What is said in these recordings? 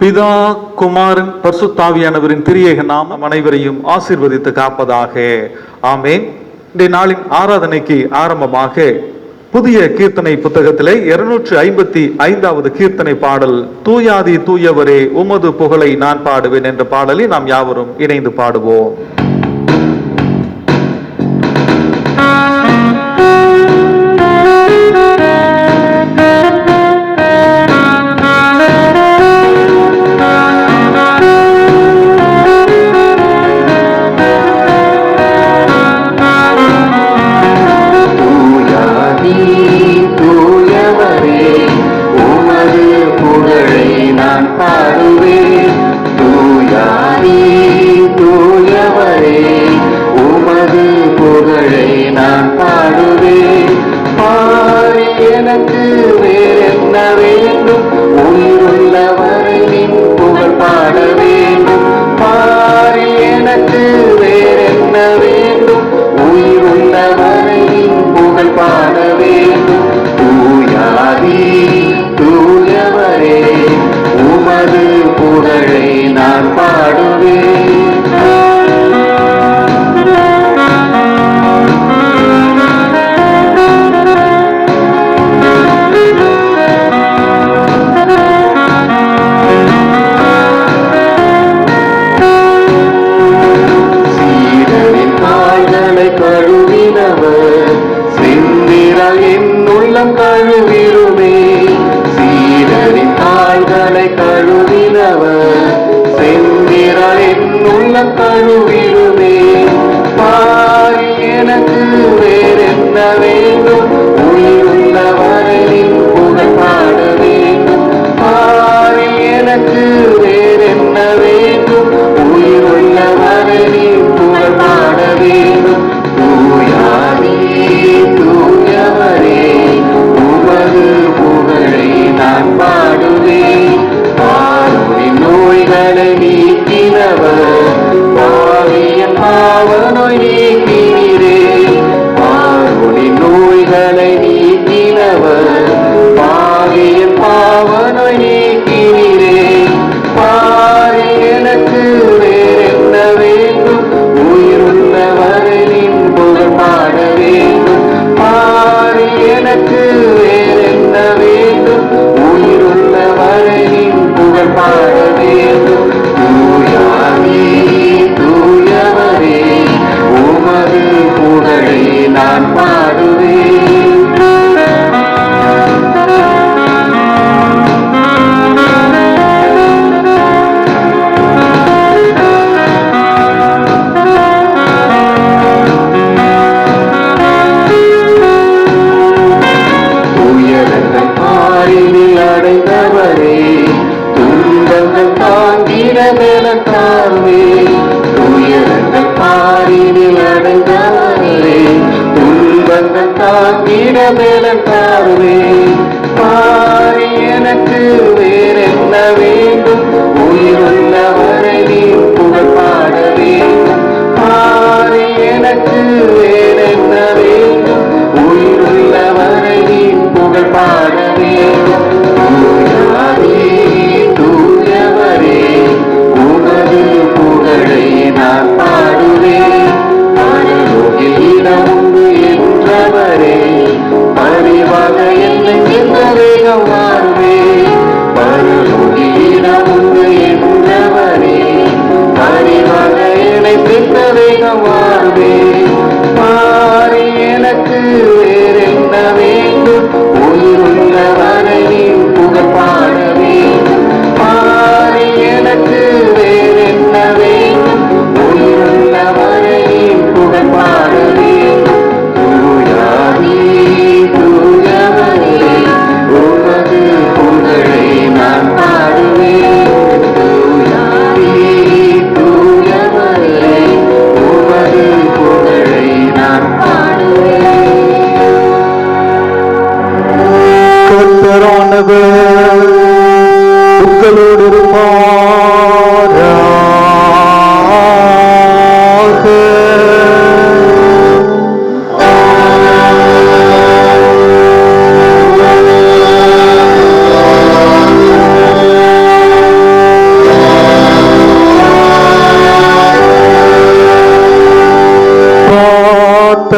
பிதா, குமாரன், பரிசுத்தாவியானவரின் திரியேக நாமம் அனைவரையும் ஆசீர்வதித்து காப்பதாக. ஆமென். இன்றைய நாளின் ஆராதனைக்கு ஆரம்பமாக புதிய கீர்த்தனை புத்தகத்திலே 255வது கீர்த்தனை பாடல், தூயாதி தூயவரே உமது புகழை நான் பாடுவேன் என்ற பாடலை நாம் யாவரும் இணைந்து பாடுவோம்.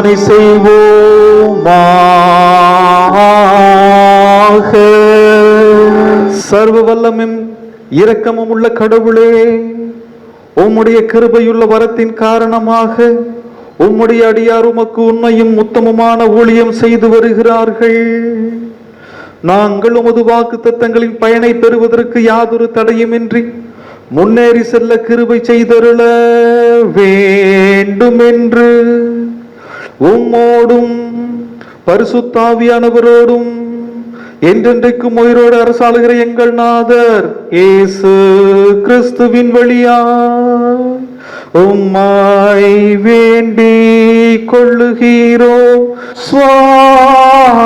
ஆராதனை செய்வோமாக. சர்வ வல்லமும் இரக்கமும் உள்ள கடவுளே, உம்முடைய கிருபையுள்ள வரத்தின் காரணமாக உம்முடைய அடியார் உமக்கு உண்மையும் உத்தமமான ஊழியம் செய்து வருகிறார்கள். நாங்கள் உமது வாக்கு தத்தங்களின் பயனை பெறுவதற்கு யாதொரு தடையுமின்றி முன்னேறி செல்ல கிருபை செய்தருள வேண்டுமென்று உம்மோடும் பரிசுத்தாவியானவரோடும் என்றென்றைக்கும் உயிரோடு அரசாளுகிற எங்கள் நாதர் இயேசு கிறிஸ்துவின் வழியாய் உம்மை வேண்டிக் கொள்ளுகிறோம் சுவாமி.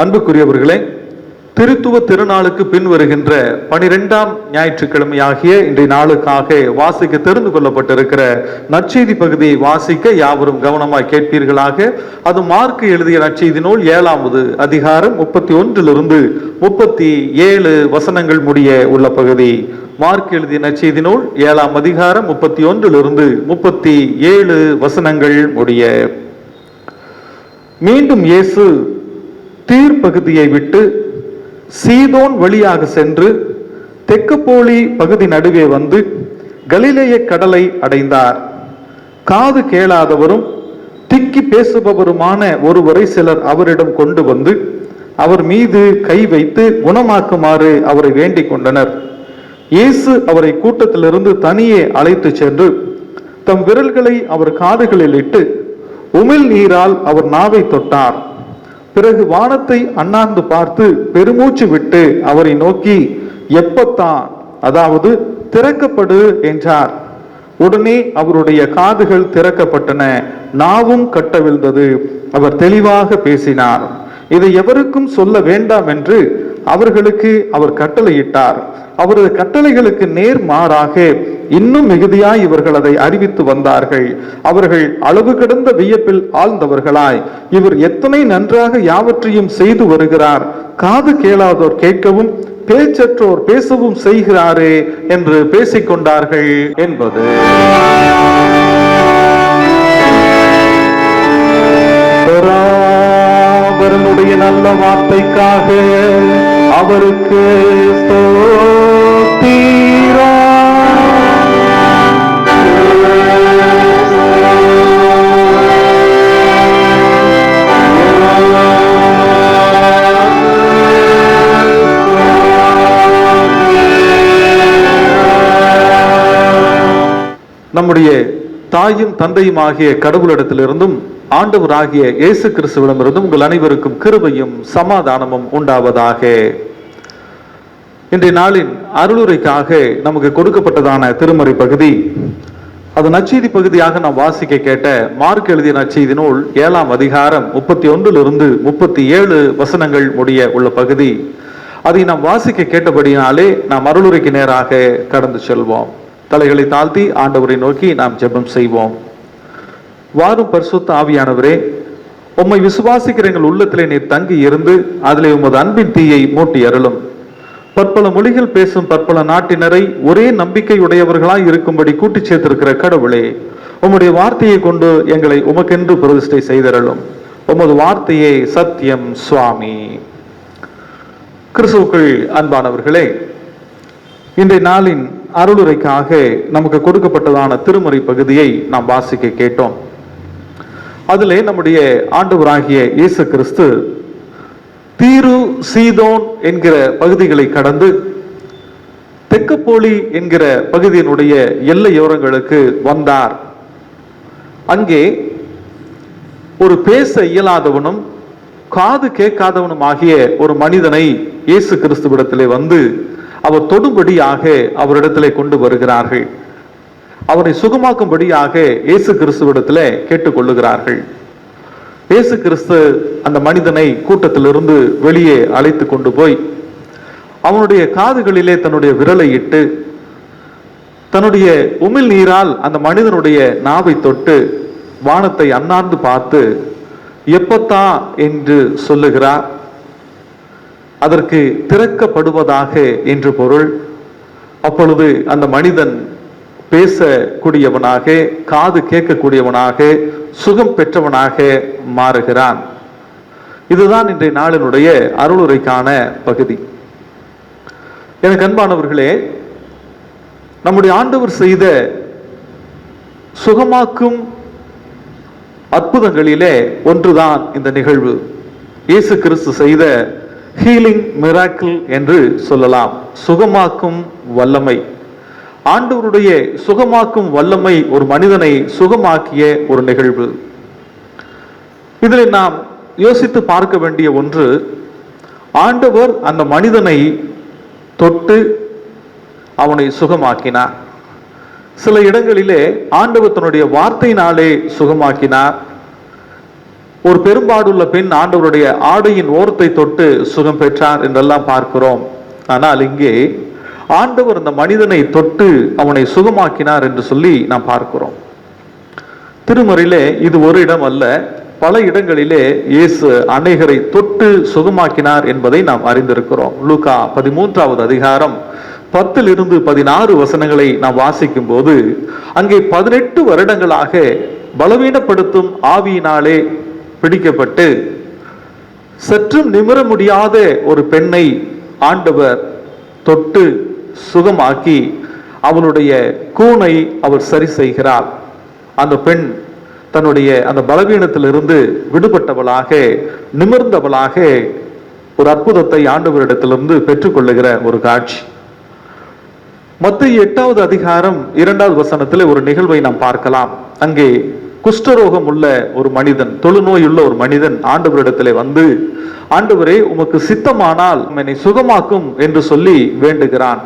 அன்புக்குரியவர்களே, திருத்துவ திருநாளுக்கு பின் வருகின்ற 12ஆம் ஞாயிற்றுக்கிழமை ஆகிய இன்றைய நாளுக்காக வாசிக்க தெரிந்து கொள்ளப்பட்டிருக்கிற நற்செய்தி பகுதியை வாசிக்க யாவரும் கவனமாய் கேட்பீர்களாக. அது மார்க் எழுதிய நற்செய்தி நூல் 7வது அதிகாரம் 31 37 வசனங்கள் முடிய உள்ள பகுதி. மார்க் எழுதிய நற்செய்தி நூல் 7ஆம் அதிகாரம் 31 37 வசனங்கள் முடிய. மீண்டும் இயேசு தீர் பகுதியை விட்டு சீதோன் வழியாக சென்று தெக்கப்போலி பகுதி நடுவே வந்து கலிலேய கடலை அடைந்தார். காது கேளாதவரும் திக்கி பேசுபவருமான ஒருவரை சிலர் அவரிடம் கொண்டு வந்து அவர் மீது கை வைத்து குணமாக்குமாறு அவரை வேண்டிக் கொண்டனர். இயேசு அவரை கூட்டத்திலிருந்து தனியே அழைத்து சென்று தம் விரல்களை அவர் காதுகளில் இட்டு உமிழ் நீரால் அவர் நாவை தொட்டார். பிறகு வானத்தை அண்ணாந்து பார்த்து பெருமூச்சு விட்டு அவரை நோக்கி எப்பத்தா, அதாவது திறக்கப்படு என்றார். உடனே அவருடைய காதுகள் திறக்கப்பட்டன, நாவும் கட்டவிழ்ந்தது, அவர் தெளிவாக பேசினார். இதை எவருக்கும் சொல்ல வேண்டாம் என்று அவர்களுக்கு அவர் கட்டளையிட்டார். அவரது கட்டளைகளுக்கு நேர் மாறாக இன்னும் மிகுதியாய் இவர்கள் அதை அறிவித்து வந்தார்கள். அவர்கள் அளவு கடந்த வியப்பில் ஆழ்ந்தவர்களாய், இவர் எத்தனை நன்றாக யாவற்றையும் செய்து வருகிறார், காது கேளாதோர் கேட்கவும் பேச்சற்றோர் பேசவும் செய்கிறாரே என்று பேசிக்கொண்டார்கள் என்பது. அவருடைய நல்ல வார்த்தைக்காக அவருக்கு நம்முடைய தாயும் தந்தையும் ஆகிய கடவுளிடத்திலிருந்தும் ஆண்டவராகிய இயேசு கிறிஸ்துவிடமிருந்தும் உங்கள் அனைவருக்கும் கிருபையும் சமாதானமும் உண்டாவதாக. இன்றைய நாளின் அருளுரைக்காக நமக்கு கொடுக்கப்பட்டதான திருமறை பகுதி, அது நற்செய்தி பகுதியாக நாம் வாசிக்க கேட்ட மார்க் எழுதிய நற்செய்தி நூல் 7ஆம் அதிகாரம் 31 37 வசனங்கள் முடிய உள்ள பகுதி. அதை நாம் வாசிக்க கேட்டபடியாலே நாம் அருளுரைக்கு நேராக கடந்து செல்வோம். தலைகளை தாழ்த்தி ஆண்டவரை நோக்கி நாம் ஜெபம் செய்வோம். வாரும் பரிசுத்த ஆவியானவரே, உம்மை விசுவாசிக்கிற எங்கள் உள்ளத்திலே நீர் தங்கி இருந்து அதிலே உமது அன்பின் தீயை மூட்டி அருளும். பற்பல மொழிகள் பேசும் பற்பல நாட்டினரை ஒரே நம்பிக்கையுடையவர்களாய் இருக்கும்படி கூட்டி சேர்த்திருக்கிற கடவுளே, உம்முடைய வார்த்தையை கொண்டு எங்களை உமக்கென்று பிரதிஷ்டை செய்தருளும். உமது வார்த்தையே சத்தியம் சுவாமி. கிறிஸ்துவுக்குள் அன்பானவர்களே, இன்றைய நாளின் அருளுரைக்காக நமக்கு கொடுக்கப்பட்டதான திருமறை பகுதியை நாம் வாசிக்க கேட்டோம். அதிலே நம்முடைய ஆண்டவராகிய இயேசு கிறிஸ்து தீரு சீதோன் என்கிற பகுதிகளை கடந்து தெக்கப்போலி என்கிற பகுதியினுடைய எல்லையோரங்களுக்கு வந்தார். அங்கே ஒரு பேச இயலாதவனும் காது கேட்காதவனும் ஆகிய ஒரு மனிதனை இயேசு கிறிஸ்துவிடத்திலே வந்து அவர் தொடும்படியாக அவரிடத்திலே கொண்டு வருகிறார்கள். அவரை சுகமாக்கும்படியாக இயேசு கிறிஸ்துவிடத்திலே கேட்டுக்கொள்ளுகிறார்கள். இயேசு கிறிஸ்து அந்த மனிதனை கூட்டத்திலிருந்து வெளியே அழைத்து கொண்டு போய் அவனுடைய காதுகளிலே தன்னுடைய விரலை இட்டு தன்னுடைய உமிழ் நீரால் அந்த மனிதனுடைய நாவை தொட்டு வானத்தை அண்ணாந்து பார்த்து எப்பத்தா என்று சொல்லுகிறார். அதற்கு திறக்கப்படுவதாக என்று பொருள். அப்பொழுது அந்த மனிதன் பேசக்கூடியவனாக, காது கேட்கக்கூடியவனாக, சுகம் பெற்றவனாக மாறுகிறான். இதுதான் இன்றைய நாளினுடைய அருளுரைக்கான பகுதி. எனக்கு அன்பானவர்களே, நம்முடைய ஆண்டவர் செய்த சுகமாக்கும் அற்புதங்களிலே ஒன்றுதான் இந்த நிகழ்வு. இயேசு கிறிஸ்து செய்த ஹீலிங் மிராக்கிள் என்று சொல்லலாம். சுகமாக்கும் வல்லமை. ஆண்டவருடைய சுகமாக்கும் வல்லமை ஒரு மனிதனை சுகமாக்கிய ஒரு நிகழ்வு. இதில் நாம் யோசித்து பார்க்க வேண்டிய ஒன்று, ஆண்டவர் அந்த மனிதனை தொட்டு அவனை சுகமாக்கினார். சில இடங்களிலே ஆண்டவர் தன்னுடைய வார்த்தையினாலே சுகமாக்கினார். ஒரு பெரும்பாடுள்ள பெண் ஆண்டவருடைய ஆடையின் ஓரத்தை தொட்டு சுகம் பெற்றார் என்றெல்லாம் பார்க்கிறோம். ஆனால் இங்கே ஆண்டவர் அந்த மனிதனை தொட்டு அவனை சுகமாக்கினார் என்று சொல்லி நாம் பார்க்கிறோம். திருமறையிலே இது ஒரு இடம் அல்ல, பல இடங்களிலே இயேசு அநேகரை தொட்டு சுகமாக்கினார் என்பதை நாம் அறிந்திருக்கிறோம். லூக்கா 13வது அதிகாரம் 10-16 வசனங்களை நாம் வாசிக்கும் போது, அங்கே 18 வருடங்களாக பலவீனப்படுத்தும் ஆவியினாலே பிடிக்கப்பட்டு சற்றும் நிமிர முடியாத ஒரு பெண்ணை ஆண்டவர் தொட்டு சுகமாக்கி அவளுடைய கூனை அவர் சரி செய்கிறார். அந்த பெண் தன்னுடைய அந்த பலவீனத்திலிருந்து விடுபட்டவளாக, நிமிர்ந்தவளாக ஒரு அற்புதத்தை ஆண்டவரிடத்திலிருந்து பெற்றுக்கொள்ளுகிற ஒரு காட்சி. மத்தேயு 8வது அதிகாரம் 2வது வசனத்தில் ஒரு நிகழ்வை நாம் பார்க்கலாம். அங்கே குஷ்டரோகம் உள்ள ஒரு மனிதன், தொழுநோயுள்ள ஒரு மனிதன் ஆண்டவரிடத்திலே வந்து, ஆண்டவரே உமக்கு சித்தமானால் என்னை சுகமாக்கும் என்று சொல்லி வேண்டுகிறான்.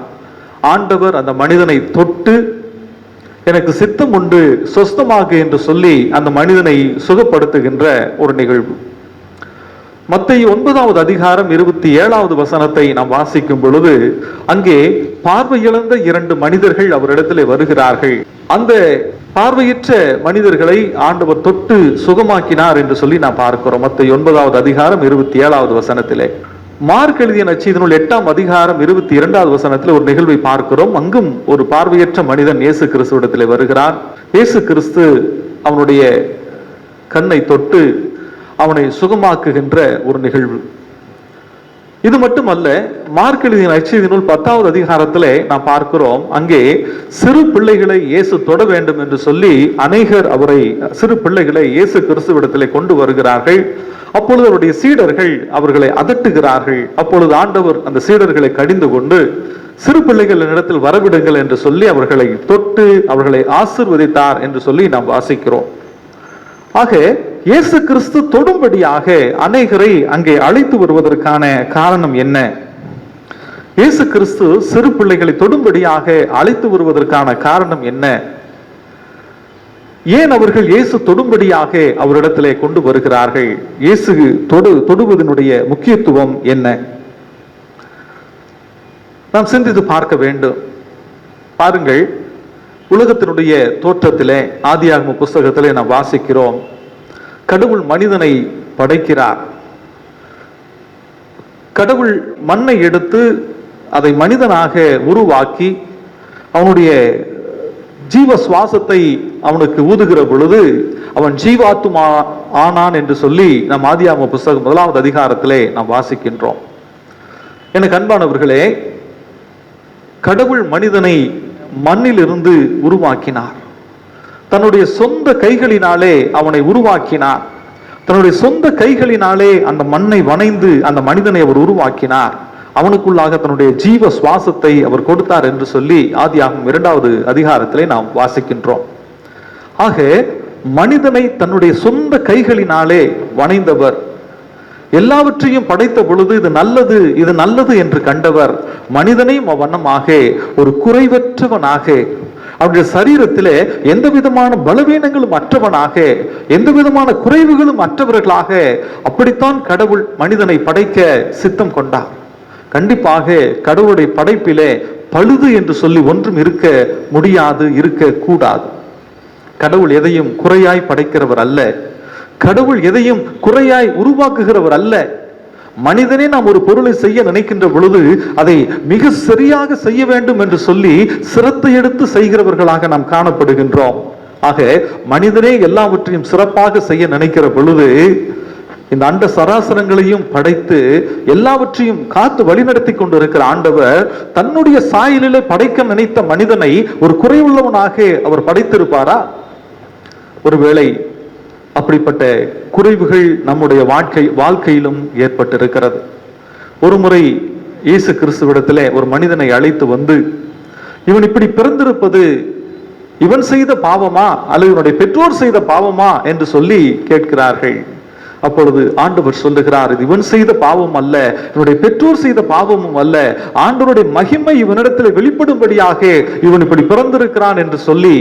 ஆண்டவர் அந்த மனிதனை தொட்டு, எனக்கு சித்தம் உண்டு, சொஸ்தமாக என்று சொல்லி அந்த மனிதனை சுகப்படுத்துகின்ற ஒரு நிகழ்வு. மத்தேயு 9வது அதிகாரம் 27வது வசனத்தை நாம் வாசிக்கும் பொழுது, அங்கே பார்வையிழந்த 2 மனிதர்கள் அவரிடத்திலே வருகிறார்கள். அந்த பார்வையற்ற மனிதர்களை ஆண்டவர் தொட்டு சுகமாக்கினார் என்று சொல்லி நாம் பார்க்கிறோம். மத்தேயு 9வது அதிகாரம் 27வது வசனத்திலே. மார்க் எழுதிய நற்செய்தியினுள் 8ஆம் அதிகாரம் 22வது வசனத்தில் ஒரு நிகழ்வை பார்க்கிறோம். அங்கும் ஒரு பார்வையற்ற மனிதன் இயேசு கிறிஸ்துவிடத்திலே வருகிறான். இயேசு கிறிஸ்து அவனுடைய கண்ணை தொட்டு அவனை சுகமாக்குகின்ற ஒரு நிகழ்வு. இது மட்டுமல்ல, மார்க் எழுதிய நற்செய்தியினுள் 10வது அதிகாரத்திலே நாம் பார்க்கிறோம். அங்கே சிறு பிள்ளைகளை இயேசு தொட வேண்டும் என்று சொல்லி அநேகர் சிறு பிள்ளைகளை இயேசு கிறிஸ்துவிடத்திலே கொண்டு வருகிறார்கள். அப்பொழுது அவருடைய சீடர்கள் அவர்களை அதட்டுகிறார்கள். அப்பொழுது ஆண்டவர் அந்த சீடர்களை கடிந்து கொண்டு, சிறு பிள்ளைகள் இடத்தில் வரவிடுங்கள் என்று சொல்லி அவர்களை தொட்டு அவர்களை ஆசீர்வதித்தார் என்று சொல்லி நாம் வாசிக்கிறோம். ஆக இயேசு கிறிஸ்து தொடும்படியாக அநேகரை அங்கே அழைத்து வருவதற்கான காரணம் என்ன? இயேசு கிறிஸ்து சிறு பிள்ளைகளை தொடும்படியாக அழைத்து வருவதற்கான காரணம் என்ன? ஏன் அவர்கள் இயேசு தொடும்படியாக அவரிடத்திலே கொண்டு வருகிறார்கள்? இயேசு தொடுவதனுடைய முக்கியத்துவம் என்ன? நாம் சிந்தித்து பார்க்க வேண்டும். பாருங்கள், உலகத்தினுடைய தோற்றத்திலே ஆதியாகம புஸ்தகத்திலே நாம் வாசிக்கிறோம், கடவுள் மனிதனை படைக்கிறார். கடவுள் மண்ணை எடுத்து அதை மனிதனாக உருவாக்கி அவனுடைய ஜீவ சுவாசத்தை அவனுக்கு ஊதுகிற பொழுது அவன் ஜீவாத்துமா ஆனான் என்று சொல்லி நாம் ஆதியாகம புஸ்தகம் 1வது அதிகாரத்திலே நாம் வாசிக்கின்றோம். எனக்கு அன்பானவர்களே, கடவுள் மனிதனை மண்ணிலிருந்து உருவாக்கினார். தன்னுடைய சொந்த கைகளினாலே அவனை உருவாக்கினார். தன்னுடைய சொந்த கைகளினாலே அந்த மண்ணை வணைந்து அந்த மனிதனை அவர் உருவாக்கினார். அவனுக்குள்ளாக தன்னுடைய ஜீவ சுவாசத்தை அவர் கொடுத்தார் என்று சொல்லி ஆதியாகமம் 2வது அதிகாரத்திலே நாம் வாசிக்கின்றோம். ஆக மனிதனை தன்னுடைய சொந்த கைகளினாலே வணைந்தவர், எல்லாவற்றையும் படைத்த பொழுது இது நல்லது என்று கண்டவர், மனிதனையும் அவ்வண்ணமாக ஒரு குறைவற்றவனாக, அவருடைய சரீரத்திலே எந்த விதமான பலவீனங்களும் அற்றவனாக, எந்த விதமான குறைவுகளும் அற்றவர்களாக அப்படித்தான் கடவுள் மனிதனை படைக்க சித்தம் கொண்டார். கண்டிப்பாக கடவுளுடைய படைப்பிலே பழுது என்று சொல்லி ஒன்றும் இருக்க முடியாது, இருக்க கூடாது. கடவுள் எதையும் குறையாய் படைக்கிறவர் அல்ல. கடவுள் எதையும் குறையாய் உருவாக்குகிறவர் அல்ல. மனிதனே நாம் ஒரு பொருளை செய்ய நினைக்கின்ற பொழுது அதை மிக சரியாக செய்ய வேண்டும் என்று சொல்லி சிரத்தை எடுத்து செய்கிறவர்களாக நாம் காணப்படுகின்றோம். ஆக மனிதனே எல்லாவற்றையும் சிறப்பாக செய்ய நினைக்கிற பொழுது இந்த அண்ட சராசரங்களையும் படைத்து எல்லாவற்றையும் காத்து வழிநடத்தி கொண்டு இருக்கிற ஆண்டவர் தன்னுடைய சாயலிலே படைக்க நினைத்த மனிதனை ஒரு குறைவுள்ளவனாக அவர் படைத்திருப்பாரா? ஒருவேளை அப்படிப்பட்ட குறைவுகள் நம்முடைய வாழ்க்கையிலும் ஏற்பட்டிருக்கிறது. ஒரு முறை இயேசு கிறிஸ்துவிடத்திலே ஒரு மனிதனை அழைத்து வந்து, இவன் இப்படி பிறந்திருப்பது இவன் செய்த பாவமா அல்லது இவனுடைய பெற்றோர் செய்த பாவமா என்று சொல்லி கேட்கிறார்கள். அப்பொழுது ஆண்டவர் சொல்லுகிறார், இது இவன் செய்த பாவம் அல்ல, இவனுடைய பெற்றோர் செய்த பாவமும் அல்ல, ஆண்டவருடைய மகிமை இவனிடத்தில் வெளிப்படும்படியாக இவன் இப்படி பிறந்திருக்கிறான் என்று சொல்லி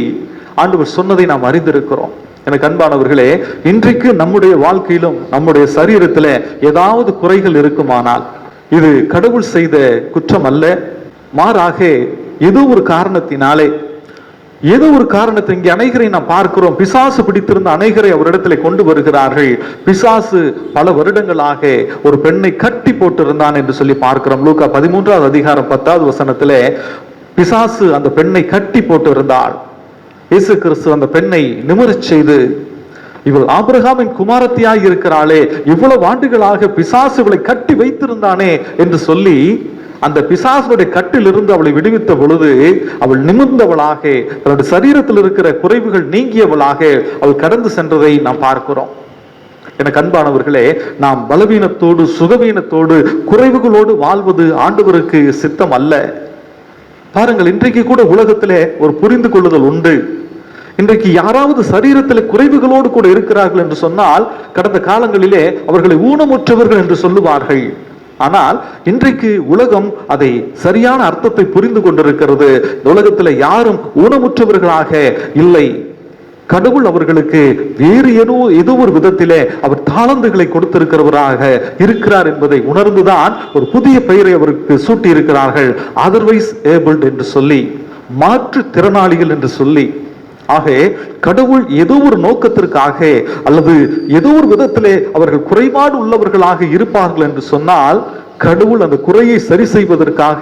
ஆண்டவர் சொன்னதை நாம் அறிந்திருக்கிறோம். எனக்கு அன்பானவர்களே, இன்றைக்கு நம்முடைய வாழ்க்கையிலும் நம்முடைய சரீரத்தில் ஏதாவது குறைகள் இருக்குமானால் இது கடவுள் செய்த குற்றம் அல்ல, மாறாக ஏதோ ஒரு காரணத்தினாலே, ஏதோ ஒரு காரணத்தை இங்கே அநேகரை நாம் பார்க்கிறோம். பிசாசு பிடித்திருந்த அநேகரை அவரிடத்துல கொண்டு வருகிறார்கள். பிசாசு பல வருடங்களாக ஒரு பெண்ணை கட்டி போட்டிருந்தான் என்று சொல்லி பார்க்கிறோம். லூக்கா 13வது அதிகாரம் 10வது வசனத்திலே பிசாசு அந்த பெண்ணை கட்டி போட்டு இருந்தாள். இயேசு கிறிஸ்து அந்த பெண்ணை நிமிரச் செய்து, இவள் ஆபிரகாமின் குமாரத்தியாய் இருக்கிறாளே, இவ்வளவு ஆண்டுகளாக பிசாசு இவளை கட்டி வைத்திருந்தானே என்று சொல்லி அந்த பிசாசுடைய கட்டிலிருந்து அவளை விடுவித்த பொழுது அவள் நிமிர்ந்தவளாக, அவளுடைய சரீரத்தில் இருக்கிற குறைவுகள் நீங்கியவளாக அவள் கடந்து சென்றதை நாம் பார்க்கிறோம். எனக்கு அன்பானவர்களே, நாம் பலவீனத்தோடு சுகவீனத்தோடு குறைவுகளோடு வாழ்வது ஆண்டவருக்கு சித்தம் அல்ல. பாருங்கள், இன்றைக்கு கூட உலகத்திலே ஒரு புரிந்து கொள்ளுதல் உண்டு. இன்றைக்கு யாராவது சரீரத்தில் குறைவுகளோடு கூட இருக்கிறார்கள் என்று சொன்னால் கடந்த காலங்களிலே அவர்களை ஊனமுற்றவர்கள் என்று சொல்லுவார்கள். ஆனால் இன்றைக்கு உலகம் அதை சரியான அர்த்தத்தை புரிந்து கொண்டிருக்கிறது. உலகத்தில் யாரும் ஊனமுற்றவர்களாக இல்லை. கடவுள் அவர்களுக்கு வேறு ஏதோ ஒரு விதத்திலே அவர் தாளந்துகளை கொடுத்திருக்கிறவராக இருக்கிறார் என்பதை உணர்ந்துதான் ஒரு புதிய பெயரை அவருக்கு சூட்டி இருக்கிறார்கள். அதர்வைஸ் ஏபிள்ட் என்று சொல்லி, மாற்று திறனாளிகள் என்று சொல்லி. ஆக கடவுள் ஏதோ ஒரு நோக்கத்திற்காக அல்லது ஏதோ ஒரு விதத்திலே அவர்கள் குறைபாடு உள்ளவர்களாக இருப்பார்கள் என்று சொன்னால், கடவுள் அந்த குறையை சரி செய்வதற்காக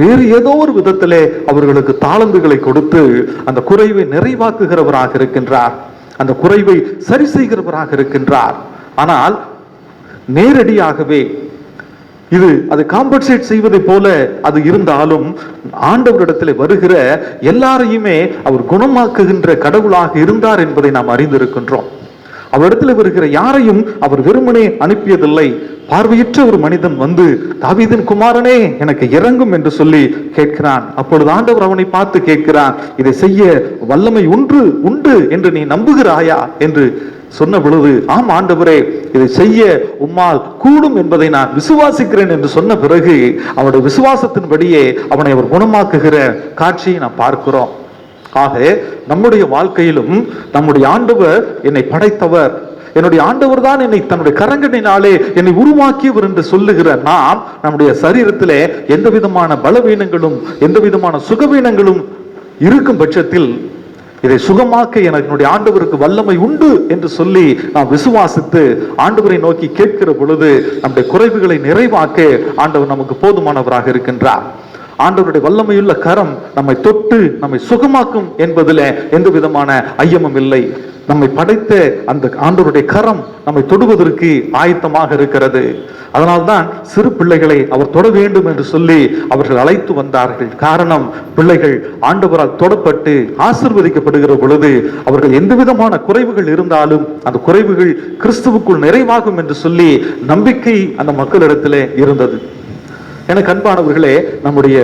வேறு ஏதோ ஒரு விதத்திலே அவர்களுக்கு தாளந்துகளை கொடுத்து அந்த குறைவை நிறைவாக்குகிறவராக இருக்கின்றார், அந்த குறைவை சரி செய்கிறவராக இருக்கின்றார். ஆனால் நேரடியாகவே அது காம்பன்சேட் செய்வதை போல அது இருந்தாலும் ஆண்டவரிடத்தில் வருகிற எல்லாரையுமே அவர் குணமாக்குகின்ற கடவுளாக இருந்தார் என்பதை நாம் அறிந்திருக்கின்றோம். அவரிடத்தில் வருகிற யாரையும் அவர் வெறுமனே அனுப்பியதில்லை. பார்வையற்ற ஒரு மனிதன் வந்து, தாவீதின் குமாரனே எனக்கு இறங்கும் என்று சொல்லி கேட்கிறான். அப்பொழுது ஆண்டவர் அவனை பார்த்து கேட்கிறான், இதை செய்ய வல்லமை உண்டு என்று நீ நம்புகிறாயா என்று சொன்ன பொழுது, ஆம் ஆண்டவரே, இதை செய்ய உம்மால் கூடும் என்பதை நான் விசுவாசிக்கிறேன் என்று சொன்ன பிறகு அவனுடைய விசுவாசத்தின்படியே அவனை அவர் குணமாக்குகிற காட்சியை நாம் பார்க்கிறோம். ஆக நம்முடைய வாழ்க்கையிலும் நம்முடைய ஆண்டவர் என்னை படைத்தவர், என்னுடைய ஆண்டவர் தான் என்னை தன்னுடைய கரங்களினாலே என்னை உருவாக்கியவர் என்று சொல்லுகிற நாம் நம்முடைய சரீரத்திலே எந்த விதமான பலவீனங்களும் எந்த விதமான சுகவீனங்களும் இருக்கும் பட்சத்தில் இதை சுகமாக்க என்னுடைய ஆண்டவருக்கு வல்லமை உண்டு என்று சொல்லி நாம் விசுவாசித்து ஆண்டவரை நோக்கி கேட்கிற பொழுது நம்முடைய குறைவுகளை நிறைவாக்க ஆண்டவர் நமக்கு போதுமானவராக இருக்கின்றார். ஆண்டவருடைய வல்லமையுள்ள கரம் நம்மை தொட்டு நம்மை சுகமாக்கும் என்பதில் எந்த விதமான ஐயமும் இல்லை. நம்மை படைத்த அந்த ஆண்டவருடைய கரம் நம்மை தொடுவதற்கு ஆயத்தமாக இருக்கிறது. அதனால்தான் சிறு பிள்ளைகளை அவர் தொட வேண்டும் என்று சொல்லி அவர்கள் அழைத்து வந்தார்கள். காரணம், பிள்ளைகள் ஆண்டவரால் தொடப்பட்டு ஆசீர்வதிக்கப்படுகிற பொழுது அவர்கள் எந்த விதமான குறைவுகள் இருந்தாலும் அந்த குறைவுகள் கிறிஸ்துவுக்குள் நிறைவாகும் என்று சொல்லி நம்பிக்கை அந்த மக்களிடத்திலே இருந்தது. எனக்கு அன்பானவர்களே, நம்முடைய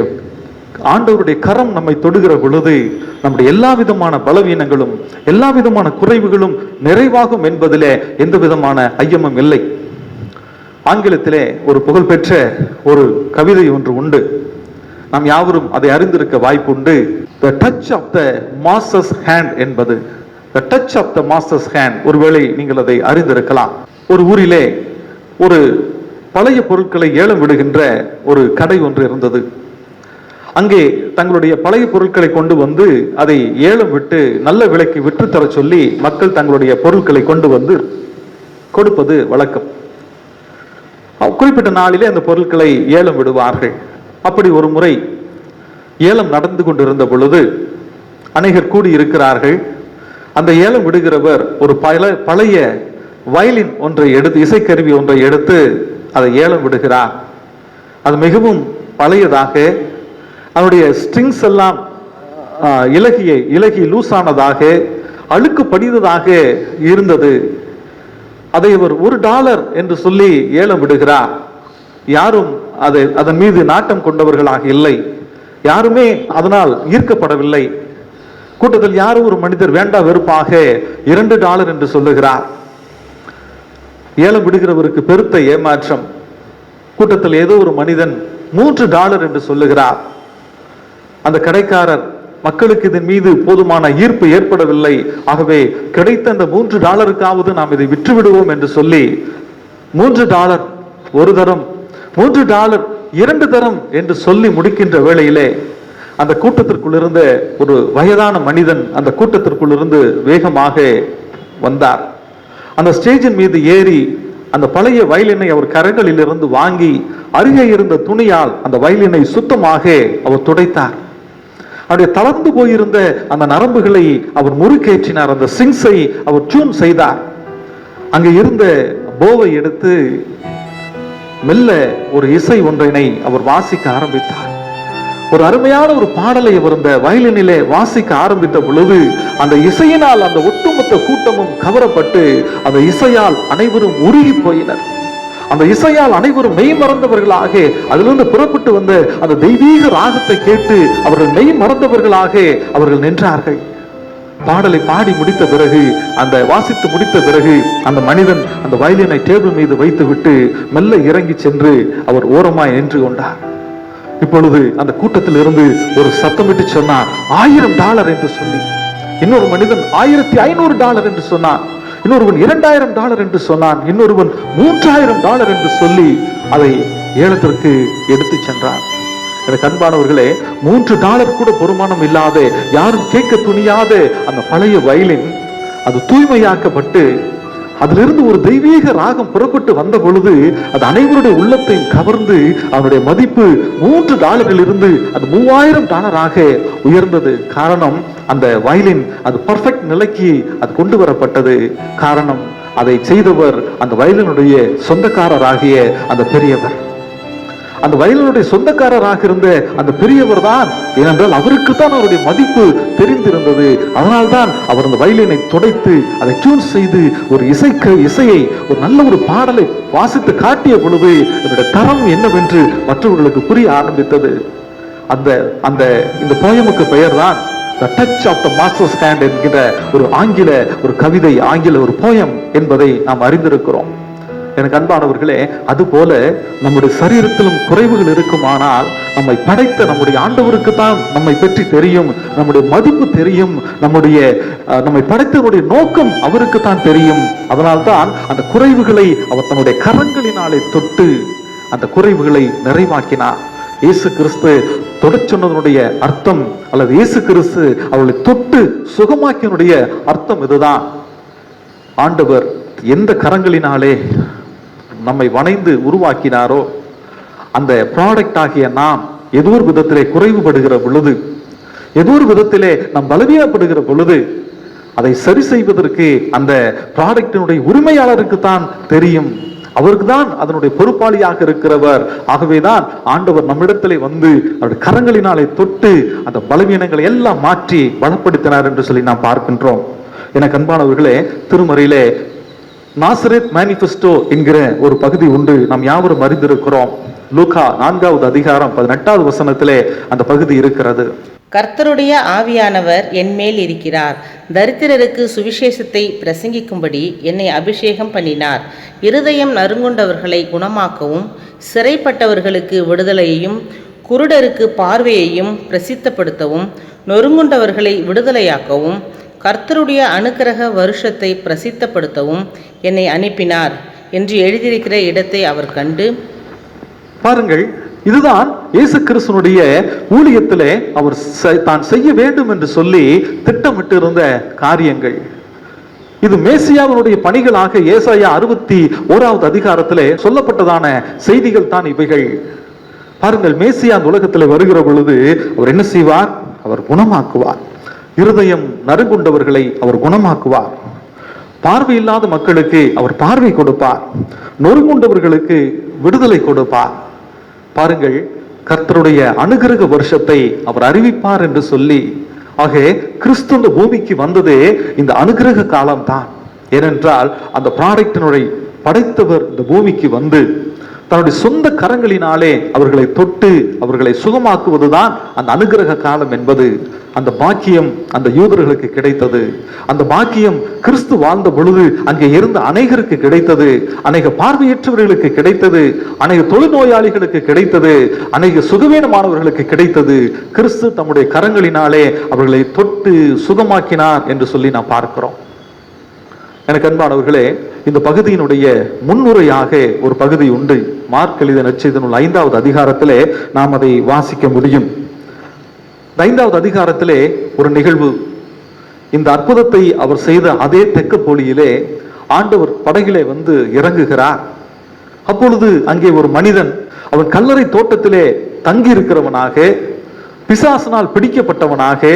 ஆண்டவருடைய கரம் நம்மை தொடுகிற பொழுது நம்முடைய எல்லா விதமான பலவீனங்களும் எல்லா விதமான குறைவுகளும் நிறைவாகும் என்பதிலே எந்த விதமான ஐயமும் இல்லை. ஆங்கிலத்திலே ஒரு புகழ்பெற்ற ஒரு கவிதை ஒன்று உண்டு. நாம் யாவரும் அதை அறிந்திருக்க வாய்ப்புண்டு. The touch of the master's hand என்பது. The touch of the master's hand. ஒருவேளை நீங்கள் அதை அறிந்திருக்கலாம். ஒரு ஊரிலே ஒரு பழைய பொருட்களை ஏலம் விடுகின்ற ஒரு கடை ஒன்று இருந்தது. அங்கே தங்களுடைய பழைய பொருட்களை கொண்டு வந்து அதை ஏலம் விட்டு நல்ல விலைக்கு விற்று தர சொல்லி மக்கள் தங்களுடைய பொருட்களை கொண்டு வந்து கொடுப்பது வழக்கம். குறிப்பிட்ட நாளிலே அந்த பொருட்களை ஏலம் விடுவார்கள். அப்படி ஒரு முறை ஏலம் நடந்து கொண்டிருந்த பொழுது அநேகர் கூடி இருக்கிறார்கள். அந்த ஏலம் விடுகிறவர் ஒரு பழைய வயலின் ஒன்றை எடுத்து, இசைக்கருவி ஒன்றை எடுத்து அதை ஏலம் விடுகிறார். அது மிகவும் பழையதாக, அதனுடைய ஸ்ட்ரிங்ஸ் எல்லாம் இலகி லூசானதாக, அழுக்கு படிந்ததாக இருந்தது. அதை அவர் $1 என்று சொல்லி ஏலம் விடுகிறார். யாரும் அதன் மீது நாட்டம் கொண்டவர்களாக இல்லை, யாருமே அதனால் ஈர்க்கப்படவில்லை. கூட்டத்தில் யாரும் ஒரு மனிதர் வேண்டா வெறுப்பாக $2 என்று சொல்லுகிறார். ஏலம் விடுகிறவருக்கு பெருத்த ஏமாற்றம். கூட்டத்தில் ஏதோ ஒரு மனிதன் $3 என்று சொல்லுகிறார். அந்த கடைக்காரர், மக்களுக்கு இதன் மீது போதுமான ஈர்ப்பு ஏற்படவில்லை, ஆகவே கிடைத்த அந்த $3க்காவது நாம் இதை விற்றுவிடுவோம் என்று சொல்லி $3 ஒரு தரம், $3 2 தரம் என்று சொல்லி முடிக்கின்ற வேளையிலே அந்த கூட்டத்திற்குள் இருந்த ஒரு வயதான மனிதன் அந்த கூட்டத்திற்குள் இருந்து வேகமாக வந்தார். அந்த ஸ்டேஜின் மீது ஏறி அந்த பழைய வயலினை அவர் கரங்களில் இருந்து வாங்கி அருகே இருந்த துணியால் அந்த வயலினை சுத்தமாக அவர் துடைத்தார். அவருடைய தளர்ந்து போயிருந்த அந்த நரம்புகளை அவர் முறுக்கேற்றினார். அந்த சிங்ஸை அவர் டியூன் செய்தார். அங்கே இருந்த போவை எடுத்து மெல்ல ஒரு இசை ஒன்றினை அவர் வாசிக்க ஆரம்பித்தார். ஒரு அருமையான ஒரு பாடலை அவர் இந்த வயலினிலே வாசிக்க ஆரம்பித்த பொழுது அந்த இசையினால் அந்த ஒட்டுமொத்த கூட்டமும் கவரப்பட்டு அந்த இசையால் அனைவரும் உருகி போயினர். அந்த இசையால் அனைவரும் மெய் மறந்தவர்களாக, அதிலிருந்து புறப்பட்டு வந்த அந்த தெய்வீக ராகத்தை கேட்டு அவர்கள் மெய் மறந்தவர்களாக அவர்கள் நின்றார்கள். பாடலை பாடி முடித்த பிறகு, அந்த வாசித்து முடித்த பிறகு அந்த மனிதன் அந்த வயலினை டேபிள் மீது வைத்து விட்டு மெல்ல இறங்கி சென்று அவர் ஓரமாய் நின்று கொண்டார். இப்பொழுது அந்த கூட்டத்தில் இருந்து ஒரு சத்தமிட்டு சொன்னார், $1000 என்று சொல்லி. இன்னொரு மனிதன் $1500 என்று சொன்னான். இன்னொருவன் $2000 என்று சொன்னான். இன்னொருவன் $3000 என்று சொல்லி அதை ஏலத்திற்கு எடுத்து சென்றார். எனக்கு அன்பானவர்களே, $3 கூட பொறுமானம் இல்லாத, யாரும் கேட்க துணியாத அந்த பழைய வயலின் அது தூய்மையாக்கப்பட்டு அதிலிருந்து ஒரு தெய்வீக ராகம் புறப்பட்டு வந்த பொழுது அது அனைவருடைய உள்ளத்தையும் கவர்ந்து அவனுடைய மதிப்பு $3 இருந்து அது $3000 உயர்ந்தது. காரணம், அந்த வயலின் அது பர்ஃபெக்ட் நிலைக்கு அது கொண்டு வரப்பட்டது. காரணம், அதை செய்தவர் அந்த வயலினுடைய சொந்தக்காரராகிய அந்த பெரியவர். அந்த வயலினுடைய சொந்தக்காரராக இருந்த அந்த பெரியவர் தான். ஏனென்றால் அவருக்கு தான் அவருடைய மதிப்பு தெரிந்திருந்தது. அதனால்தான் அவர் அந்த வயலினை துடைத்து அதை டியூன் செய்து ஒரு இசையை ஒரு நல்ல ஒரு பாடலை வாசித்து காட்டிய பொழுது என்னுடைய தரம் என்னவென்று மற்றவர்களுக்கு புரிய ஆரம்பித்தது. இந்த போயமுக்கு பெயர் தான் The Touch of the Master's Hand என்கிற ஒரு ஆங்கில ஒரு கவிதை, ஆங்கில ஒரு போயம் என்பதை நாம் அறிந்திருக்கிறோம். எனக்கு அன்பானவர்களே, அதுபோல நம்முடைய சரீரத்திலும் குறைவுகள் இருக்குமானால் நம்மை படைத்த நம்முடைய ஆண்டவருக்கு தான் நம்மை பற்றி தெரியும், நம்முடைய மதிப்பு தெரியும், நம்மை படைத்தவருடைய நோக்கம் அவருக்கு தான் தெரியும். அதனால்தான் அந்த குறைவுகளை அவர் தன்னுடைய கரங்களினாலே தொட்டு அந்த குறைவுகளை நிறைவாக்கினார். இயேசு கிறிஸ்து தொட சொன்னதனுடைய அர்த்தம், அல்லது இயேசு கிறிஸ்து அவர்களை தொட்டு சுகமாக்கினுடைய அர்த்தம் இதுதான். ஆண்டவர் எந்த கரங்களினாலே நம்மை வணைந்து உருவாக்கினாரோ அந்த ப்ராடக்ட் ஆகிய நாம் ஏதோ ஒரு விதத்திலே குறைவுபடுகிற பொழுது, ஏதோ ஒரு விதத்திலே நாம் பலவீனப்படுகிற பொழுது அதை சரி செய்வதற்கு அந்த ப்ராடக்டினுடைய உரிமையாளருக்கு தான் தெரியும். அவருக்கு தான் அதனுடைய பொறுப்பாளியாக இருக்கிறவர். ஆகவேதான் ஆண்டவர் நம்மிடத்திலே வந்து அவருடைய கரங்களினாலே தொட்டு அந்த பலவீனங்களை எல்லாம் மாற்றி பலப்படுத்தினார் என்று சொல்லி நாம் பார்க்கின்றோம். எனக்கு அன்பானவர்களே, திருமறையிலே நாசரேத் மேனிஃபெஸ்டோ என்கிற ஒரு பகுதி உண்டு, நாம் யாவரும் அறிந்திருக்கிறோம். லூக்கா 4வது அதிகாரம் 18வது வசனத்திலே அந்த பகுதி இருக்கிறது. கர்த்தருடைய ஆவியானவர் என்மேல் இருக்கிறார், தரித்திரருக்கு சுவிசேஷத்தை பிரசங்கிக்கும்படி என்னை அபிஷேகம் பண்ணினார், இருதயம் நறுங்குண்டவர்களை குணமாக்கவும், சிறைப்பட்டவர்களுக்கு விடுதலையையும், குருடருக்கு பார்வையையும் பிரசித்தப்படுத்தவும், நொறுங்குண்டவர்களை விடுதலையாக்கவும், கர்த்தருடைய அனுக்கிரக வருஷத்தை பிரசித்தப்படுத்தவும் என்னை அனுப்பினார் என்று எழுதியிருக்கிற இடத்தை அவர் கண்டு. பாருங்கள், இதுதான் இயேசு கிறிஸ்துனுடைய ஊழியத்திலே அவர் தான் செய்ய வேண்டும் என்று சொல்லி திட்டமிட்டு இருந்த காரியங்கள். இது மேசியாவினுடைய பணிகளாக ஏசாயா 61வது அதிகாரத்திலே சொல்லப்பட்டதான செய்திகள் தான் இவைகள். பாருங்கள், மேசியா அந்த உலகத்தில் வருகிற பொழுது அவர் என்ன செய்வார்? அவர் குணமாக்குவார். இருதயம் நறுங்குண்டவர்களை அவர் குணமாக்குவார். பார்வை இல்லாத மக்களுக்கு அவர் பார்வை கொடுப்பார். நொறுங்குண்டவர்களுக்கு விடுதலை கொடுப்பார். பாருங்கள், கர்த்தருடைய அனுகிரக வருஷத்தை அவர் அறிவிப்பார் என்று சொல்லி, ஆக கிறிஸ்து இந்த பூமிக்கு வந்ததே இந்த அனுகிரக காலம் தான். ஏனென்றால் அந்த ப்ராடக்டினுடைய படைத்தவர் இந்த பூமிக்கு வந்து தன்னுடைய சொந்த கரங்களினாலே அவர்களை தொட்டு அவர்களை சுகமாக்குவதுதான் அந்த அனுகிரக காலம் என்பது. அந்த பாக்கியம் அந்த யூதர்களுக்கு கிடைத்தது. அந்த பாக்கியம் கிறிஸ்து வாழ்ந்த பொழுது அங்கே இருந்த அநேகருக்கு கிடைத்தது. அநேக பார்வையற்றவர்களுக்கு கிடைத்தது. அநேக தொழுநோயாளிகளுக்கு கிடைத்தது. அநேக சுகவீனமானவர்களுக்கு கிடைத்தது. கிறிஸ்து தம்முடைய கரங்களினாலே அவர்களை தொட்டு சுகமாக்கினார் என்று சொல்லி நாம் பார்க்கிறோம். எனக்கு அன்பானவர்களே, இந்த பகுதியினுடைய முன்னுரையாக ஒரு பகுதி உண்டு. மார்க் எழுதிய நற்செய்தி நூல் 5வது அதிகாரத்திலே நாம் அதை வாசிக்க முடியும். 5வது அதிகாரத்திலே ஒரு நிகழ்வு. இந்த அற்புதத்தை அவர் செய்த அதே தெக்கப்போலியிலே ஆண்டவர் படகிலே வந்து இறங்குகிறார். அப்பொழுது அங்கே ஒரு மனிதன், அவன் கல்லறை தோட்டத்திலே தங்கி இருக்கிறவனாக, பிசாசினால் பிடிக்கப்பட்டவனாக,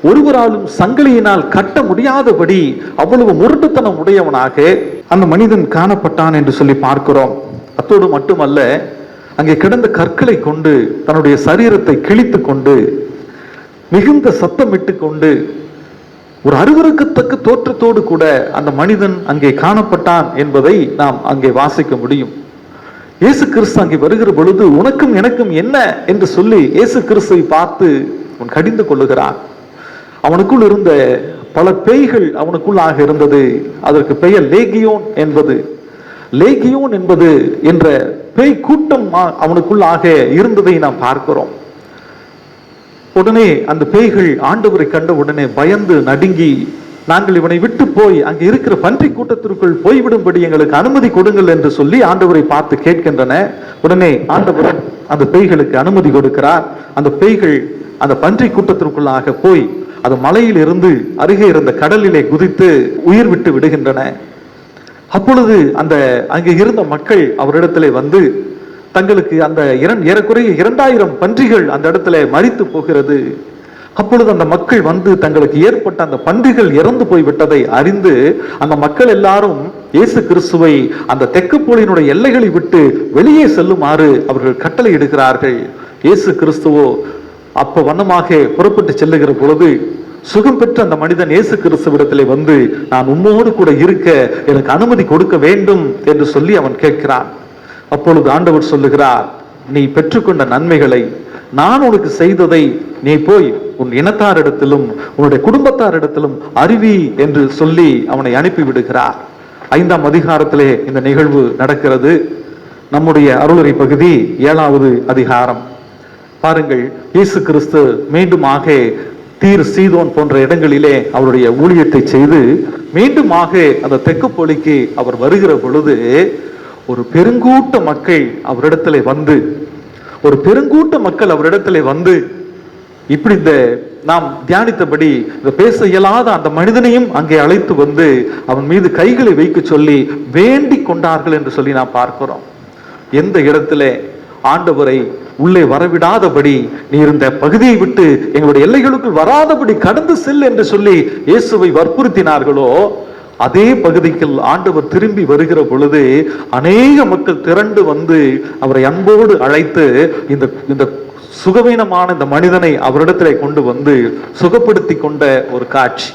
ஒருவராலும் சங்கிலியினால் கட்ட முடியாதபடி அவ்வளவு முரட்டுத்தனம் உடையவனாக அந்த மனிதன் காணப்பட்டான் என்று சொல்லி பார்க்கிறோம். அத்தோடு மட்டுமல்ல, அங்கே கிடந்த கற்களை கொண்டு தன்னுடைய சரீரத்தை கிழித்து கொண்டு மிகுந்த சத்தமிட்டு கொண்டு ஒரு அருவருக்கத்தக்க தோற்றத்தோடு கூட அந்த மனிதன் அங்கே காணப்பட்டான் என்பதை நாம் அங்கே வாசிக்க முடியும். இயேசு கிறிஸ்து அங்கே வருகிற பொழுது உனக்கும் எனக்கும் என்ன என்று சொல்லி இயேசு கிறிஸ்துவை பார்த்து அவன் கடிந்து கொள்ளுகிறான். அவனுக்குள் இருந்த பல பேய்கள் அவனுக்குள்ளாக இருந்தது. அதற்கு பெயர் லேகியோன் என்பது. லேகியோன் என்பது என்ற பேய் கூட்டம் அவனுக்குள்ளாக இருந்ததை நாம் பார்க்கிறோம். உடனே அந்த பேய்கள் ஆண்டவரை கண்ட உடனே பயந்து நடுங்கி, நாங்கள் இவனை விட்டு போய் அங்கே இருக்கிற பன்றி கூட்டத்திற்குள் போய்விடும்படி எங்களுக்கு அனுமதி கொடுங்கள் என்று சொல்லி ஆண்டவரை பார்த்து கேட்கின்றன. உடனே ஆண்டவர் அந்த பேய்களுக்கு அனுமதி கொடுக்கிறார். அந்த பேய்கள் அந்த பன்றி கூட்டத்திற்குள்ளாக போய் அது மலையில் இருந்து அருகே இருந்த கடலிலே குதித்து உயிர் விட்டு விடுகின்றன. அப்பொழுது அந்த அங்கே இருந்த மக்கள் அவரிடத்திலே வந்து தங்களுக்கு அந்த ஏறக்குறைய 2000 பன்றிகள் அந்த இடத்துல மரித்து போகிறது. அப்பொழுது அந்த மக்கள் வந்து தங்களுக்கு ஏற்பட்ட அந்த பன்றிகள் இறந்து போய்விட்டதை அறிந்து அந்த மக்கள் எல்லாரும் இயேசு கிறிஸ்துவை அந்த தெக்கப்போலியினுடைய எல்லைகளை விட்டு வெளியே செல்லுமாறு அவர்கள் கட்டளை இடுகிறார்கள். இயேசு கிறிஸ்துவோ அப்ப வண்ணமாக புறப்பட்டு செல்லுகிற பொழுது சுகம் பெற்ற அந்த மனிதன் இயேசு கிறிஸ்துவிடத்திலே வந்து, நான் உம்மோடு கூட இருக்க எனக்கு அனுமதி கொடுக்க வேண்டும் என்று சொல்லி அவன் கேட்கிறான். அப்பொழுது ஆண்டவர் சொல்லுகிறார், நீ பெற்றுக்கொண்ட நன்மைகளை, நான் உனக்கு செய்ததை நீ போய் உன் இனத்தாரிடத்திலும் உன்னுடைய குடும்பத்தாரிடத்திலும் அறிவி என்று சொல்லி அவனை அனுப்பி விடுகிறார். 5ஆம் அதிகாரத்திலே இந்த நிகழ்வு நடக்கிறது. நம்முடைய அருளுரை பகுதி 7வது அதிகாரம். பாருங்கள், இயேசு கிறிஸ்து மீண்டுமாக தீர், சீதோன் போன்ற இடங்களிலே அவருடைய ஊழியத்தை செய்து மீண்டுமாக அந்த தெக்கப்போலிக்கு அவர் வருகிற பொழுது ஒரு பெருங்கூட்ட மக்கள் அவரிடத்திலே வந்து இப்படி இந்த நாம் தியானித்தபடி இந்த பேச இயலாத அந்த மனிதனையும் அங்கே அழைத்து வந்து அவன் மீது கைகளை வைக்க சொல்லி வேண்டிக் கொண்டார்கள் என்று சொல்லி நாம் பார்க்கிறோம். எந்த இடத்திலே ஆண்டவரை உள்ளே வரவிடாதபடி, நீ இருந்த பகுதியை விட்டு எங்களுடைய எல்லைகளுக்குள் வராதபடி கடந்து செல் என்று சொல்லி இயேசுவை வற்புறுத்தினார்களோ, அதே பகுதிக்கு ஆண்டவர் திரும்பி வருகிற பொழுது அநேக மக்கள் திரண்டு வந்து அவரை அன்போடு அழைத்து இந்த சுகவீனமான இந்த மனிதனை அவரிடத்திலே கொண்டு வந்து சுகப்படுத்தி கொண்ட ஒரு காட்சி.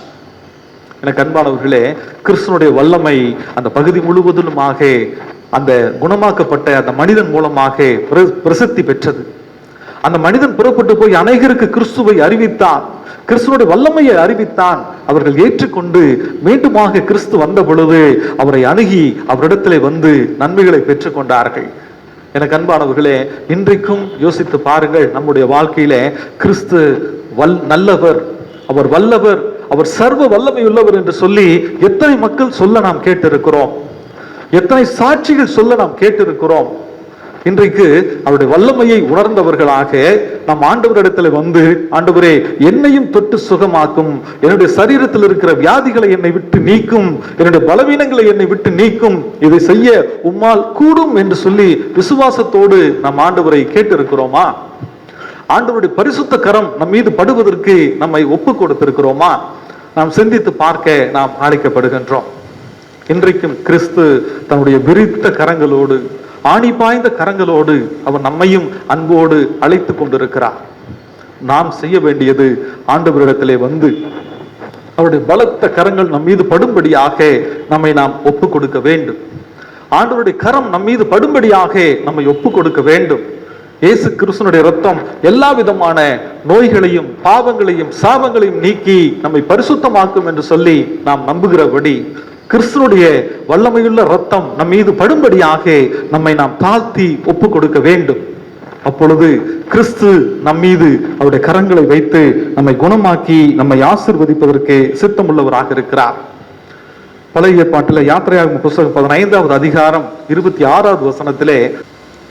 எனக்கு அன்பானவர்களே, கிறிஸ்துவனுடைய வல்லமை அந்த பகுதி முழுவதிலுமாக அந்த குணமாக்கப்பட்ட அந்த மனிதன் மூலமாக பிரசித்தி பெற்றது. அந்த மனிதன் புறப்பட்டு போய் அநேகருக்கு கிறிஸ்துவை அறிவித்தான், கிறிஸ்துவனுடைய வல்லமையை அறிவித்தான். அவர்கள் ஏற்றுக்கொண்டு மீண்டுமாக கிறிஸ்து வந்த பொழுது அவரை அணுகி அவரிடத்திலே வந்து நன்மைகளை பெற்றுக் கொண்டார்கள். எனக்கு அன்பானவர்களே, இன்றைக்கும் யோசித்து பாருங்கள், நம்முடைய வாழ்க்கையிலே கிறிஸ்து நல்லவர், அவர் வல்லவர், அவர் சர்வ வல்லமை உள்ளவர் என்று சொல்லி எத்தனை மக்கள் சொல்ல நாம் கேட்டிருக்கிறோம், எத்தனை சாட்சிகள் சொல்ல நாம் கேட்டிருக்கிறோம். இன்றைக்கு அவருடைய வல்லமையை உணர்ந்தவர்களாக நம் ஆண்டவரிடத்தில் வந்து, ஆண்டவரே என்னையும் தொட்டு சுகமாக்கும், என்னுடைய சரீரத்தில் இருக்கிற வியாதிகளை என்னை விட்டு நீக்கும், என்னுடைய பலவீனங்களை என்னை விட்டு நீக்கும், இதை செய்ய உம்மால் கூடும் என்று சொல்லி விசுவாசத்தோடு நம் ஆண்டவரை கேட்டு இருக்கிறோமா? ஆண்டவருடைய பரிசுத்த கரம் நம் மீது படுவதற்கு நம்மை ஒப்பு கொடுத்திருக்கிறோமா? நாம் சிந்தித்து பார்க்க நாம் அழைக்கப்படுகின்றோம். இன்றைக்கும் கிறிஸ்து தன்னுடைய விரித்த கரங்களோடு, ஆணி பாய்ந்த கரங்களோடு அவர் நம்மையும் அன்போடு அழைத்து கொண்டிருக்கிறார். நாம் செய்ய வேண்டியது ஆண்டவரிடத்திலே வந்து அவருடைய பலத்த கரங்கள் நம் மீது படும்படியாக நம்மை நாம் ஒப்பு கொடுக்க வேண்டும். ஆண்டவருடைய கரம் நம் மீது படும்படியாக நம்மை ஒப்பு கொடுக்க வேண்டும். இயேசு கிறிஸ்துவினுடைய இரத்தம் எல்லா விதமான நோய்களையும் பாவங்களையும் சாபங்களையும் நீக்கி நம்மை பரிசுத்தமாக்கும் என்று சொல்லி நாம் நம்புகிறபடி கிறிஸ்துனுடைய வல்லமையுள்ள இரத்தம் நம் மீது படும்படியாக நம்மை நாம் தாழ்த்தி ஒப்பு கொடுக்க வேண்டும். அப்பொழுது கிறிஸ்து நம் மீது அவருடைய கரங்களை வைத்து நம்மை குணமாக்கி நம்மை ஆசீர்வதிப்பதற்கு சித்தமுள்ளவராக இருக்கிறார். பழைய ஏற்பாட்டில் யாத்திரையாகும் புத்தகம் 15வது அதிகாரம் 26வது வசனத்திலே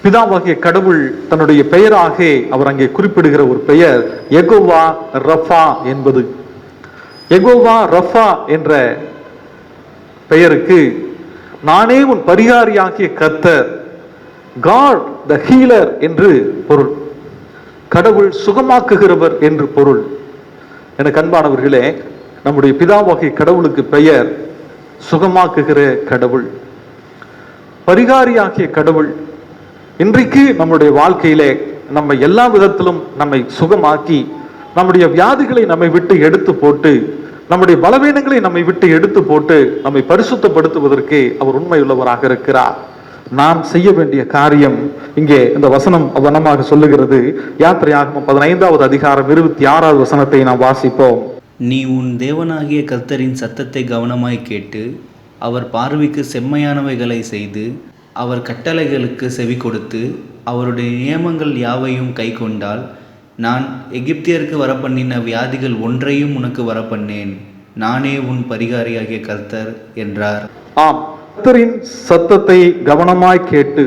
பிதாவாகிய கடவுள் தன்னுடைய பெயராக அவர் அங்கே குறிப்பிடுகிற ஒரு பெயர் யெகோவா ரஃபா என்பது. யெகோவா ரஃபா என்ற பெயருக்கு நானே உன் பரிகாரியாகிய கர்த்தர், காட் த ஹீலர் என்று பொருள். கடவுள் சுகமாக்குகிறவர் என்று பொருள். எனக்கு அன்பானவர்களே, நம்முடைய பிதாவாகிய கடவுளுக்கு பெயர் சுகமாக்குகிற கடவுள், பரிகாரியாகிய கடவுள். இன்றைக்கு நம்முடைய வாழ்க்கையிலே நம்மை எல்லா விதத்திலும் நம்மை சுகமாக்கி நம்முடைய வியாதிகளை நம்மை விட்டு எடுத்து போட்டு, நம்முடைய பலவீனங்களை நம்மை விட்டு எடுத்து போட்டு நம்மை பரிசுத்தப்படுத்துவதற்கு அவர் உண்மையுள்ளவராக இருக்கிறார். நாம் செய்ய வேண்டிய காரியம் இங்கே இந்த வசனம் வனமாக சொல்லுகிறது. யாத்திரையாகமம் 15வது அதிகாரம் 26வது வசனத்தை நாம் வாசிப்போம். நீ உன் தேவனாகிய கர்த்தரின் சத்தத்தை கவனமாய் கேட்டு அவர் பார்வைக்கு செம்மையானவைகளை செய்து அவர் கட்டளைகளுக்கு செவி கொடுத்து அவருடைய நியமங்கள் யாவையும் கை கொண்டால், நான் எகிப்தியருக்கு வரப்பண்ணின வியாதிகள் ஒன்றையும் உனக்கு வரப்பண்ணேன். நானே உன் பரிகாரியாகிய கர்த்தர் என்றார். ஆம், கர்த்தரின் சத்தத்தை கவனமாய் கேட்டு,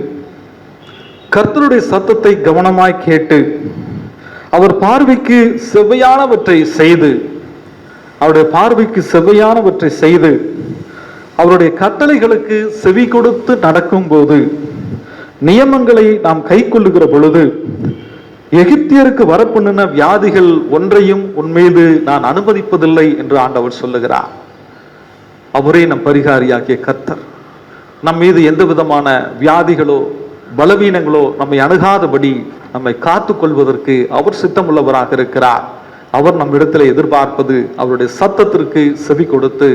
கர்த்தருடைய சத்தத்தை கவனமாய் கேட்டு அவர் பார்வைக்கு செவ்வையானவற்றை செய்து, அவருடைய பார்வைக்கு செவ்வையானவற்றை செய்து அவருடைய கட்டளைகளுக்கு செவி கொடுத்து நடக்கும் போது, நியமங்களை நாம் கை கொள்ளுகிற பொழுது, எகிப்தியருக்கு வரப்பண்ணின வியாதிகள் ஒன்றையும் உன்மீது நான் அனுமதிப்பதில்லை என்று ஆண்டவர் சொல்லுகிறார். அவரே நம் பரிகாரியாகிய கர்த்தர். நம் மீது எந்த விதமான வியாதிகளோ பலவீனங்களோ நம்மை அணுகாதபடி நம்மை காத்து கொள்வதற்கு அவர் சித்தமுள்ளவராக இருக்கிறார். அவர் நம் இடத்துல எதிர்பார்ப்பது அவருடைய சத்தத்திற்கு செவி கொடுத்து,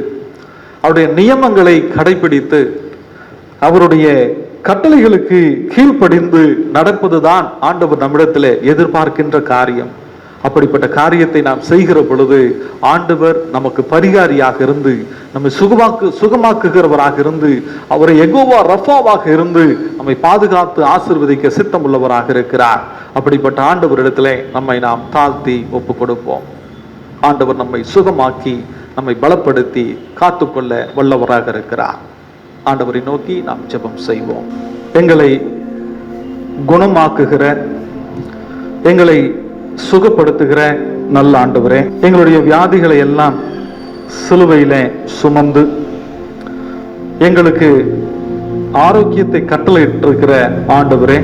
அவருடைய நியமங்களை கடைபிடித்து, அவருடைய கட்டளைகளுக்கு கீழ்ப்படிந்து நடப்பதுதான் ஆண்டவர் நம்மிடத்தில் எதிர்பார்க்கின்ற காரியம். அப்படிப்பட்ட காரியத்தை நாம் செய்கிற பொழுது ஆண்டவர் நமக்கு பரிகாரியாக இருந்து நம்மை சுகமாக்குகிறவராக இருந்து அவரை யெகோவா ரஃபாவாக இருந்து நம்மை பாதுகாத்து ஆசீர்வதிக்க சித்தம் உள்ளவராக இருக்கிறார். அப்படிப்பட்ட ஆண்டவரிடத்திலே நம்மை நாம் தாழ்த்தி ஒப்பு கொடுப்போம். ஆண்டவர் நம்மை சுகமாக்கி நம்மை பலப்படுத்தி காத்துக்கொள்ள வல்லவராக இருக்கிறார். ஆண்டவரை நோக்கி நாம் ஜெபம் செய்வோம். எங்களை குணமாக்குகிற, எங்களை சுகப்படுத்துகிற நல்ல ஆண்டவரே, எங்களுடைய வியாதிகளை எல்லாம் சிலுவையிலே சுமந்து எங்களுக்கு ஆரோக்கியத்தை கட்டளையிட்டிருக்கிற ஆண்டவரே,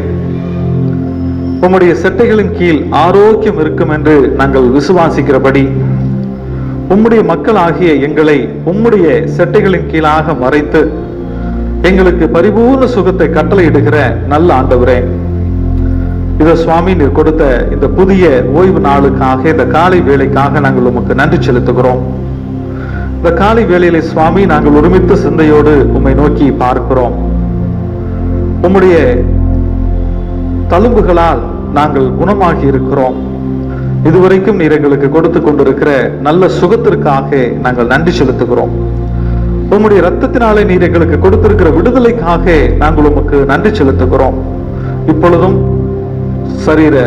உம்முடைய செட்டைகளின் கீழ் ஆரோக்கியம் இருக்கும் என்று நாங்கள் விசுவாசிக்கிறபடி உம்முடைய மக்கள் ஆகிய எங்களை உம்முடைய செட்டைகளின் கீழாக மறைத்து எங்களுக்கு பரிபூர்ண சுகத்தை கட்டளையிடுகிற நல்ல ஆண்டவரே, இத சுவாமி நீர் கொடுத்த இந்த புதிய ஓய்வு நாளுக்காக, இந்த காலை வேளைக்காக நாங்கள் உமக்கு நன்றி செலுத்துகிறோம். இந்த காலை வேளையிலே சுவாமி நாங்கள் ஒருமித்த சிந்தையோடு உம்மை நோக்கி பார்க்கிறோம். உம்முடைய தழும்புகளால் நாங்கள் குணமாகி இருக்கிறோம். இதுவரைக்கும் நீர் எங்களுக்கு கொடுத்து கொண்டிருக்கிற நல்ல சுகத்திற்காக நாங்கள் நன்றி செலுத்துகிறோம். உம்முடைய இரத்தத்தினாலே நீர் எங்களுக்கு கொடுத்திருக்கிற விடுதலைக்காக நாங்கள் உமக்கு நன்றி செலுத்துகிறோம். இப்பொழுதும் சரீர